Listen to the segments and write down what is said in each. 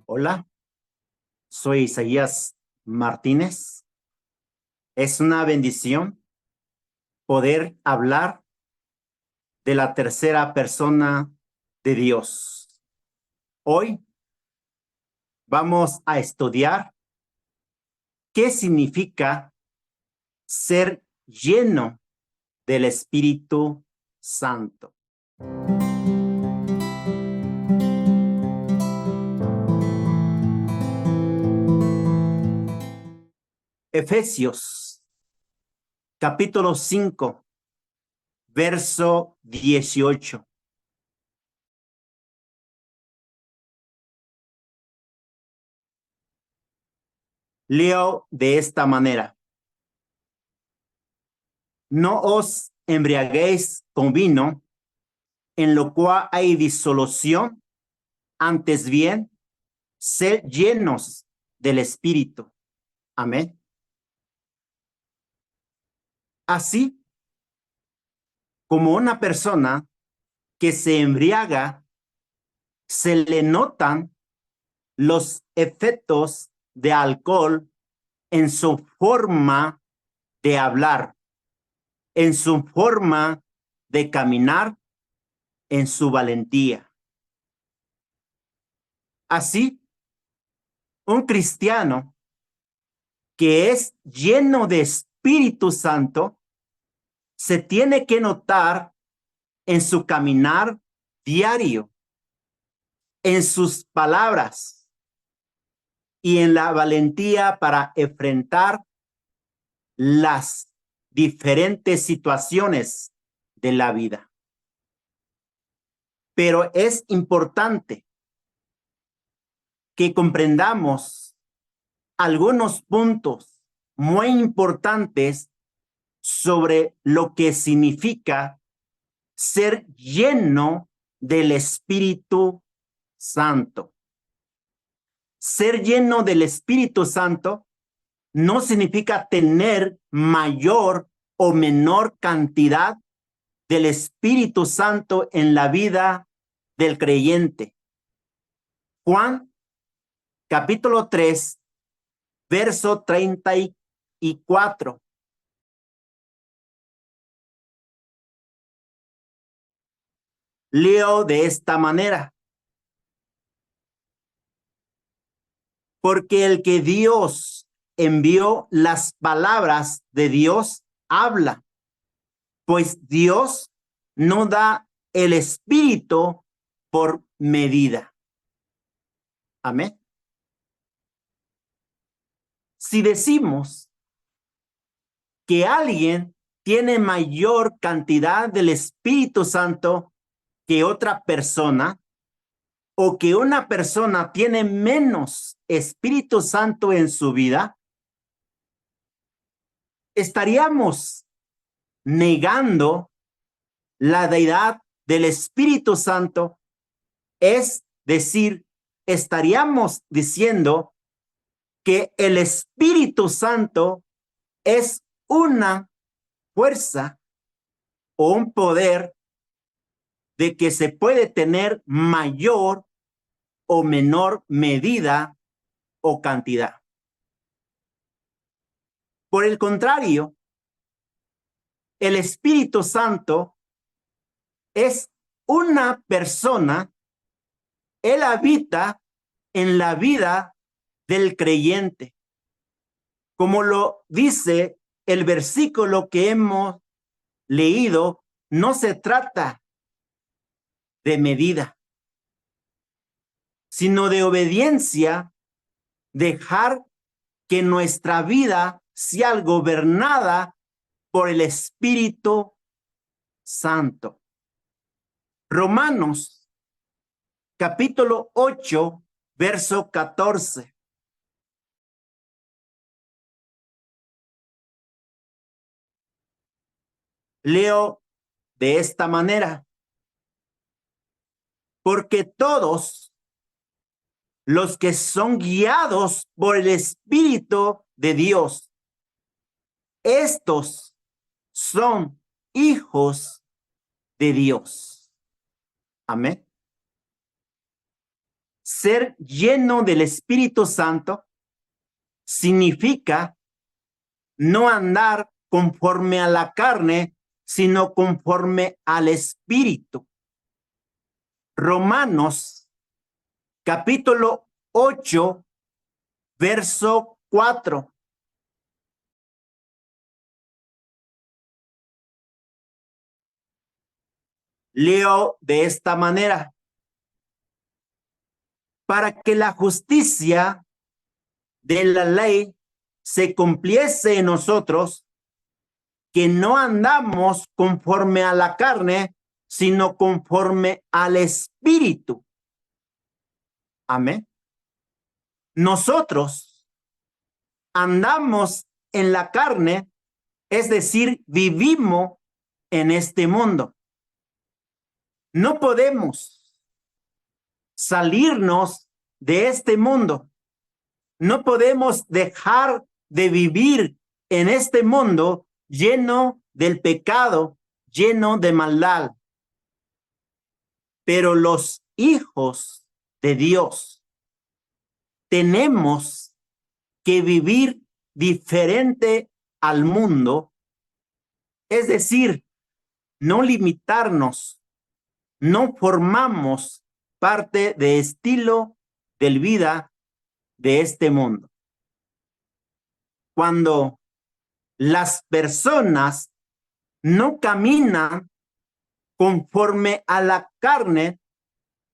Hola, soy Isaías Martínez. Es una bendición poder hablar de la tercera persona de Dios. Hoy vamos a estudiar qué significa ser lleno del Espíritu Santo. Efesios, capítulo 5, verso 18. Leo de esta manera: no os embriaguéis con vino, en lo cual hay disolución, antes bien, sed llenos del Espíritu. Amén. Así como una persona que se embriaga, se le notan los efectos de alcohol en su forma de hablar, en su forma de caminar, en su valentía. Así, un cristiano que es lleno de Espíritu Santo se tiene que notar en su caminar diario, en sus palabras y en la valentía para enfrentar las diferentes situaciones de la vida. Pero es importante que comprendamos algunos puntos muy importantes sobre lo que significa ser lleno del Espíritu Santo. Ser lleno del Espíritu Santo no significa tener mayor o menor cantidad del Espíritu Santo en la vida del creyente. Juan, capítulo 3, verso 34. Leo de esta manera: porque el que Dios envió, las palabras de Dios habla, pues Dios no da el Espíritu por medida. Amén. Si decimos que alguien tiene mayor cantidad del Espíritu Santo que otra persona, o que una persona tiene menos Espíritu Santo en su vida, estaríamos negando la deidad del Espíritu Santo. Es decir, estaríamos diciendo que el Espíritu Santo es una fuerza o un poder de que se puede tener mayor o menor medida o cantidad. Por el contrario, el Espíritu Santo es una persona. Él habita en la vida del creyente. Como lo dice el versículo que hemos leído, no se trata de medida, sino de obediencia, dejar que nuestra vida sea gobernada por el Espíritu Santo. Romanos, capítulo 8, verso 14. Leo de esta manera: porque todos los que son guiados por el Espíritu de Dios, estos son hijos de Dios. Amén. Ser lleno del Espíritu Santo significa no andar conforme a la carne, sino conforme al Espíritu. Romanos, capítulo 8, verso 4. Leo de esta manera: para que la justicia de la ley se cumpliese en nosotros, que no andamos conforme a la carne, sino conforme al Espíritu. Amén. Nosotros andamos en la carne, es decir, vivimos en este mundo. No podemos salirnos de este mundo. No podemos dejar de vivir en este mundo lleno del pecado, lleno de maldad. Pero los hijos de Dios tenemos que vivir diferente al mundo, es decir, no limitarnos, no formamos parte de estilo de vida de este mundo. Cuando las personas no caminan conforme a la carne,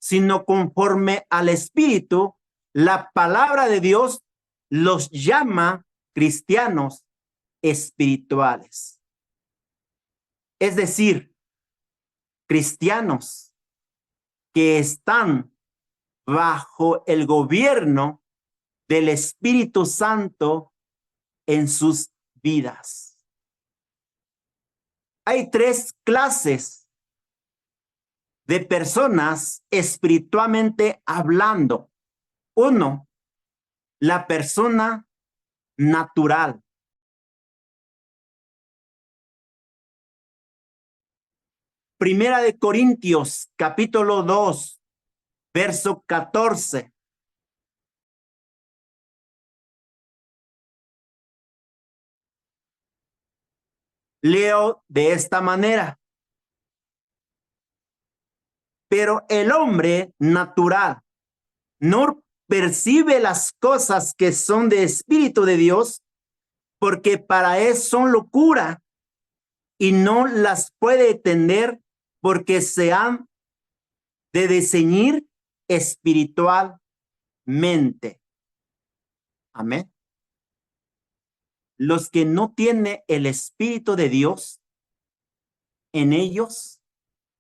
sino conforme al Espíritu, la palabra de Dios los llama cristianos espirituales. Es decir, cristianos que están bajo el gobierno del Espíritu Santo en sus vidas. Hay tres clases de personas espiritualmente hablando. Uno, la persona natural. Primera de Corintios, capítulo 2, verso 14. Leo de esta manera: pero el hombre natural no percibe las cosas que son de Espíritu de Dios, porque para él son locura y no las puede entender, porque se han de discernir espiritualmente. Amén. Los que no tienen el Espíritu de Dios en ellos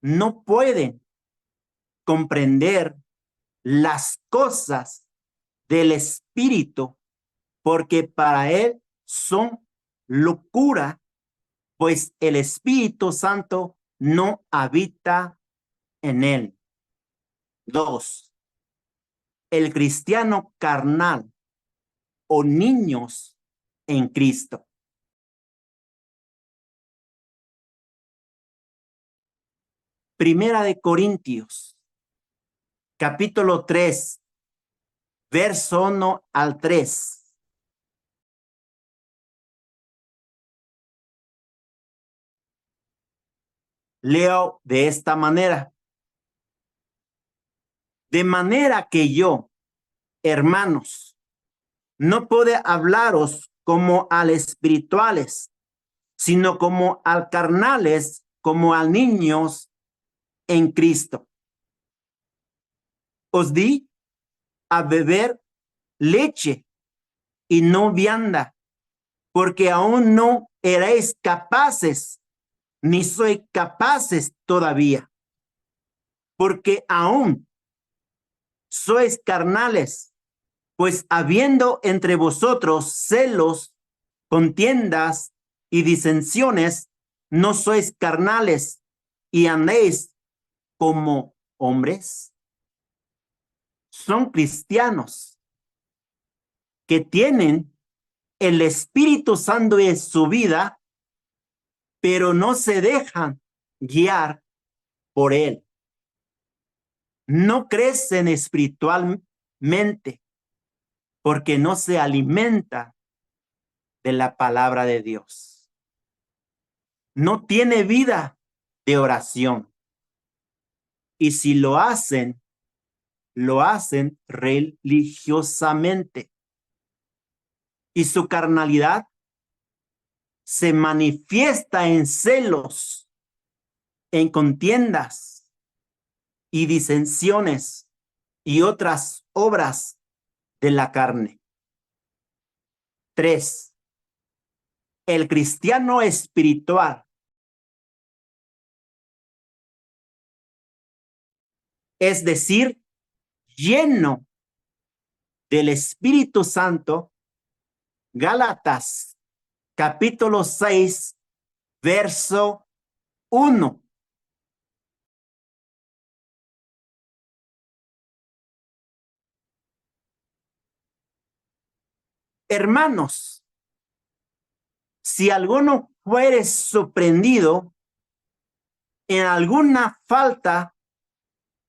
no pueden comprender las cosas del Espíritu, porque para él son locura, pues el Espíritu Santo no habita en él. 2. El cristiano carnal o niños en Cristo. Primera de Corintios, capítulo 3, verso 1 al 3. Leo de esta manera: de manera que yo, hermanos, no puedo hablaros como al espirituales, sino como al carnales, como a niños en Cristo. Os di a beber leche y no vianda, porque aún no erais capaces, ni sois capaces todavía, porque aún sois carnales, pues habiendo entre vosotros celos, contiendas y disensiones, no sois carnales y andéis como hombres. Son cristianos que tienen el Espíritu Santo en su vida, pero no se dejan guiar por él. No crecen espiritualmente porque no se alimenta de la palabra de Dios. No tiene vida de oración. Y si lo hacen religiosamente. Y su carnalidad se manifiesta en celos, en contiendas y disensiones y otras obras de la carne. 3. El cristiano espiritual es decir, lleno del Espíritu Santo. Gálatas capítulo 6, verso 1. Hermanos, si alguno fuere sorprendido en alguna falta,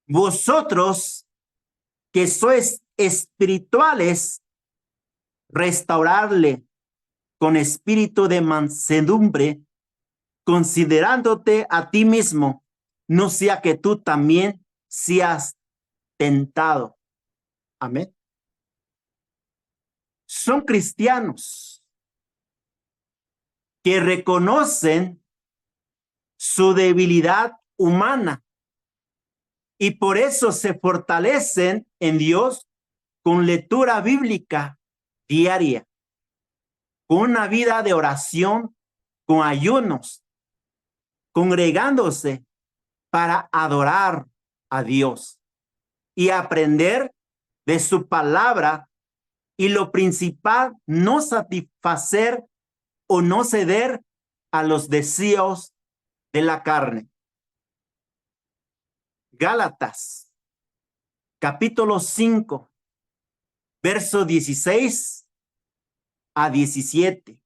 vosotros que sois espirituales, restaurarle con espíritu de mansedumbre, considerándote a ti mismo, no sea que tú también seas tentado. Amén. Son cristianos que reconocen su debilidad humana y por eso se fortalecen en Dios con lectura bíblica diaria, con una vida de oración, con ayunos, congregándose para adorar a Dios y aprender de su palabra, y lo principal, no satisfacer o no ceder a los deseos de la carne. Gálatas, capítulo 5, verso 16 a 17.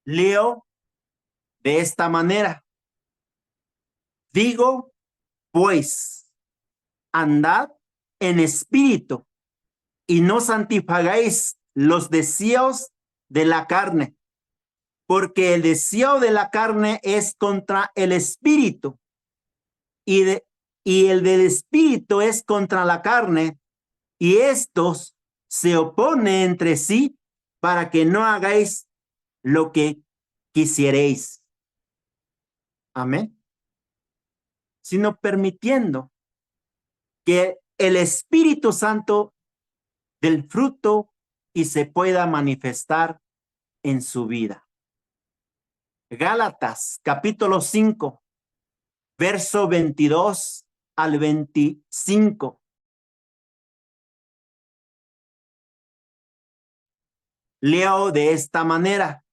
Leo de esta manera. Digo, pues, andad en espíritu y no santifiquéis los deseos de la carne, porque el deseo de la carne es contra el espíritu y el del espíritu es contra la carne, y estos se oponen entre sí para que no hagáis lo que quisierais. Amén. Sino permitiendo que el Espíritu Santo del fruto y se pueda manifestar en su vida. Gálatas capítulo 5, verso 22 al 25. Leo de esta manera.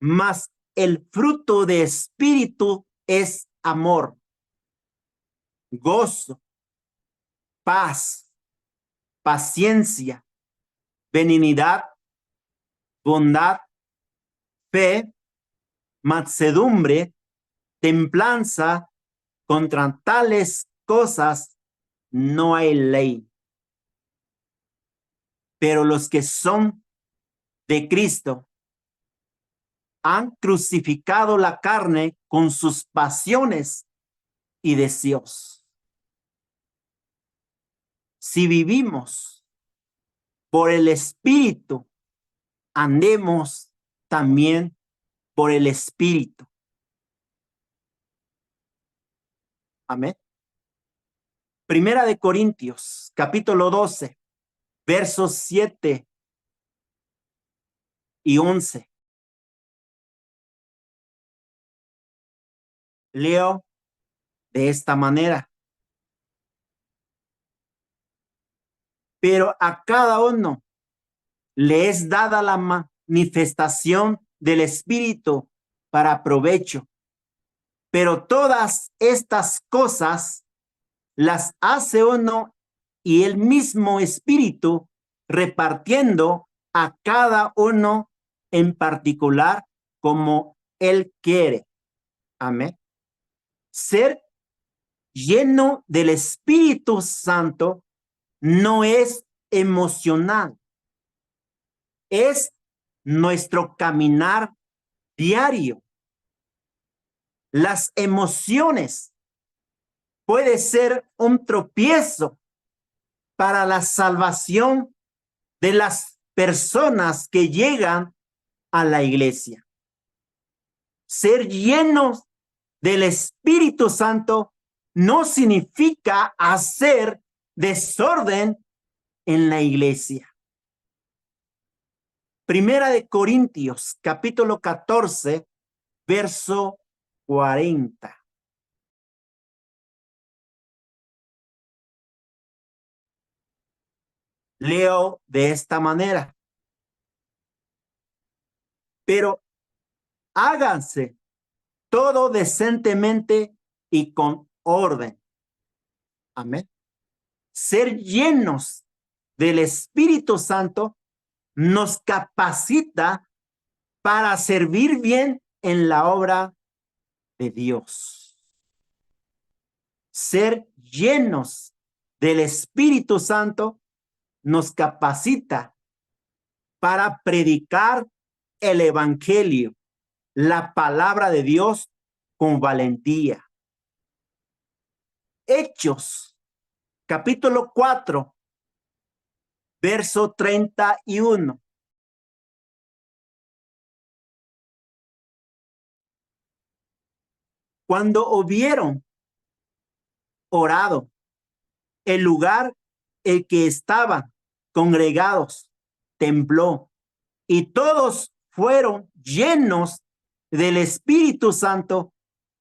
Mas el fruto de espíritu es amor, gozo, paz, paciencia, benignidad, bondad, fe, mansedumbre, templanza. Contra tales cosas no hay ley. Pero los que son de Cristo han crucificado la carne con sus pasiones y deseos. Si vivimos por el Espíritu, andemos también por el Espíritu. Amén. Primera de Corintios, capítulo 12, versos 7 y 11. Leo de esta manera. Pero a cada uno le es dada la manifestación del Espíritu para provecho. Pero todas estas cosas las hace uno y el mismo Espíritu repartiendo a cada uno en particular como Él quiere. Amén. Ser lleno del Espíritu Santo no es emocional, es nuestro caminar diario. Las emociones puede ser un tropiezo para la salvación de las personas que llegan a la iglesia. Ser llenos del Espíritu Santo no significa hacer desorden en la iglesia. Primera de Corintios, capítulo 14, verso 40. Leo de esta manera. Pero háganse todo decentemente y con orden. Amén. Ser llenos del Espíritu Santo nos capacita para servir bien en la obra de Dios. Ser llenos del Espíritu Santo nos capacita para predicar el Evangelio, la palabra de Dios con valentía. Hechos, capítulo 4, verso 31. Cuando hubieron orado, el lugar en que estaban congregados tembló y todos fueron llenos del Espíritu Santo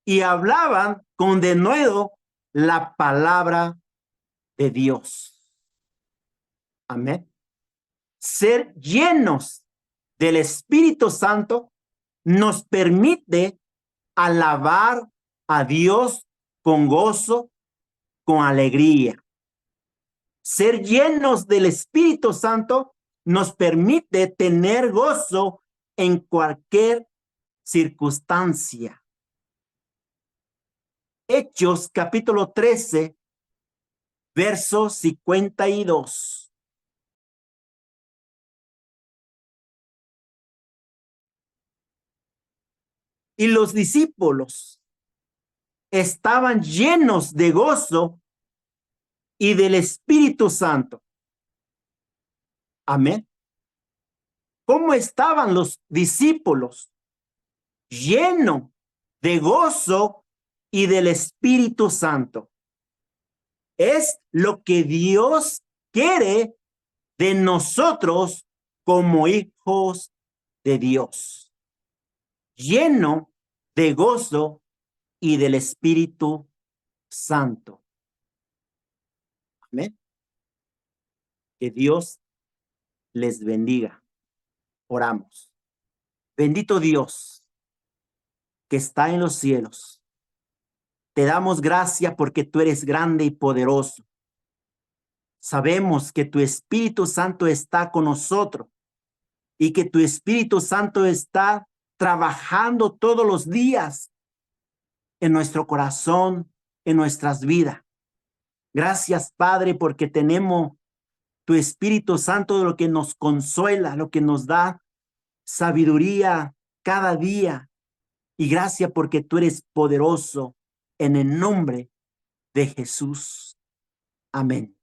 y hablaban con denuedo la palabra de Dios. Amén. Ser llenos del Espíritu Santo nos permite alabar a Dios con gozo, con alegría. Ser llenos del Espíritu Santo nos permite tener gozo en cualquier circunstancia. Hechos capítulo 13, verso 52. Y los discípulos estaban llenos de gozo y del Espíritu Santo. Amén. ¿Cómo estaban los discípulos? Llenos de gozo y del Espíritu Santo. Es lo que Dios quiere de nosotros como hijos de Dios. Lleno de gozo y del Espíritu Santo. Amén. Que Dios les bendiga. Oramos. Bendito Dios que está en los cielos. Te damos gracias porque tú eres grande y poderoso. Sabemos que tu Espíritu Santo está con nosotros y que tu Espíritu Santo está trabajando todos los días en nuestro corazón, en nuestras vidas. Gracias, Padre, porque tenemos tu Espíritu Santo, lo que nos consuela, lo que nos da sabiduría cada día. Y gracias porque tú eres poderoso en el nombre de Jesús. Amén.